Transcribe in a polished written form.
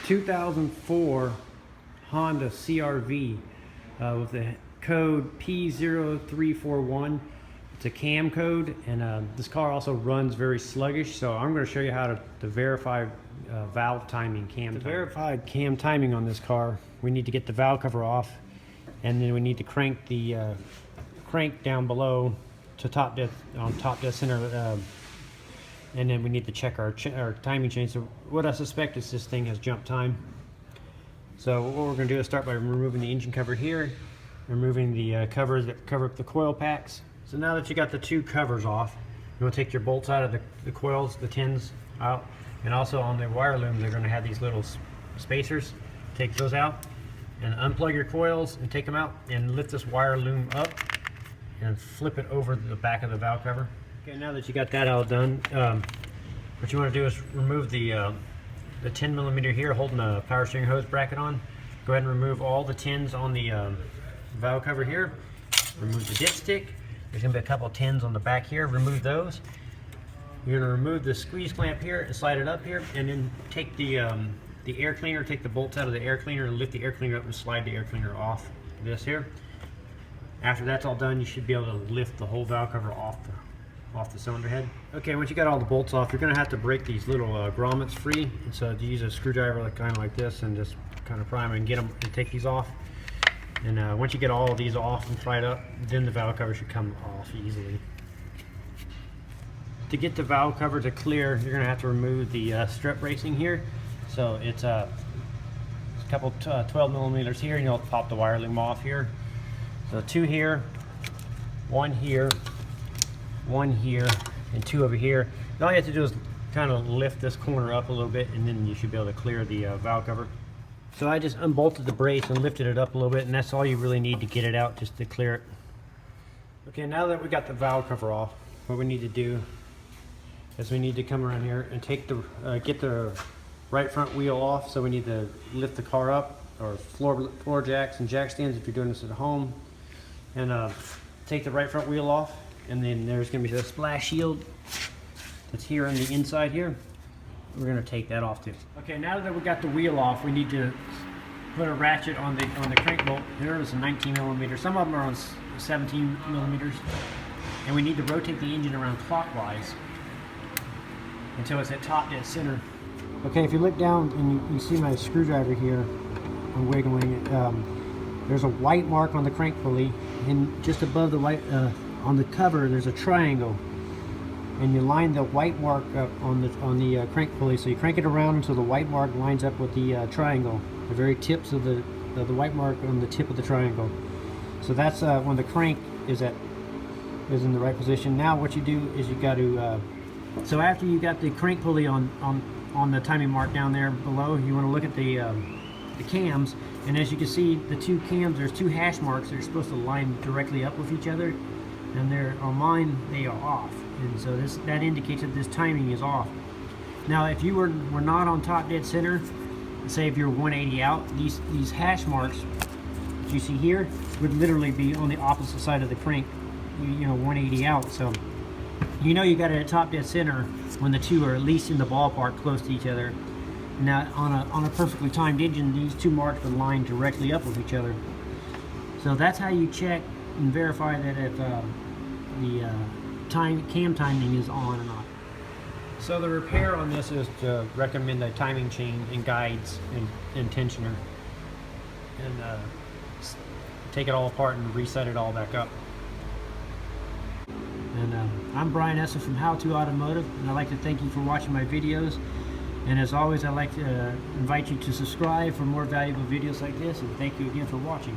2004 Honda CR-V with the code P0341. It's a cam code, and this car also runs very sluggish, so I'm going to show you how to verify valve timing, To verify cam timing on this car, we need to get the valve cover off, and then we need to crank the crank down below to top dead center, and then we need to check our timing chain. So what I suspect is this thing has jump time. So what we're going to do is start by removing the engine cover here, removing the covers that cover up the coil packs. So now that you got the two covers off, you want to take your bolts out of the coils, the tins out, and also on the wire looms they're going to have these little spacers. Take those out and unplug your coils and take them out and lift this wire loom up and flip it over the back of the valve cover. Okay, now that you got that all done, what you want to do is remove the 10mm here holding the power steering hose bracket on. Go ahead and remove all the tins on the valve cover here. Remove the dipstick. There's going to be a couple of tins on the back here. Remove those. You're going to remove the squeeze clamp here and slide it up here, and then take the air cleaner, take the bolts out of the air cleaner and lift the air cleaner up and slide the air cleaner off this here. After that's all done, you should be able to lift the whole valve cover off the cylinder head. Okay, once you got all the bolts off, you're going to have to break these little grommets free. And so you use a screwdriver kind of like this and just kind of prime and get them and take these off. And once you get all of these off and fried up, then the valve cover should come off easily. To get the valve cover to clear, you're going to have to remove the strut bracing here. So it's a couple 12mm here, and you'll pop the wire loom off here. So two here, one here, and two over here. And all you have to do is kind of lift this corner up a little bit, and then you should be able to clear the valve cover. So I just unbolted the brace and lifted it up a little bit, and that's all you really need to get it out, just to clear it. Okay, now that we got the valve cover off, what we need to do is we need to come around here and take the get the right front wheel off. So we need to lift the car up, or floor jacks and jack stands if you're doing this at home, and take the right front wheel off. And then there's going to be the splash shield that's here on the inside here. We're going to take that off too. Okay, now that we got the wheel off, we need to put a ratchet on the crank bolt. There is a 19mm. Some of them are on 17mm, and we need to rotate the engine around clockwise until it's at top dead center. Okay, if you look down and you see my screwdriver here, I'm wiggling it. There's a white mark on the crank pulley, and just above the white on the cover there's a triangle, and you line the white mark up on the crank pulley. So you crank it around until the white mark lines up with the triangle, the very tips of the white mark on the tip of the triangle. So that's when the crank is in the right position. Now what you do is you got to so after you got the crank pulley on the timing mark down there below, you want to look at the cams, and as you can see, the two cams, there's two hash marks that are supposed to line directly up with each other, and on mine they are off, and so that indicates that this timing is off. Now if you were not on top dead center, say if you're 180 out, these hash marks that you see here would literally be on the opposite side of the crank, you know, 180 out. So you know you got it at top dead center when the two are at least in the ballpark close to each other. Now on a perfectly timed engine, these two marks would line directly up with each other. So that's how you check and verify that if the cam timing is on or not. So the repair on this is to recommend a timing chain and guides and tensioner, and take it all apart and reset it all back up. And I'm Brian Eslick from How To Automotive, and I'd like to thank you for watching my videos. And as always, I'd like to invite you to subscribe for more valuable videos like this, and thank you again for watching.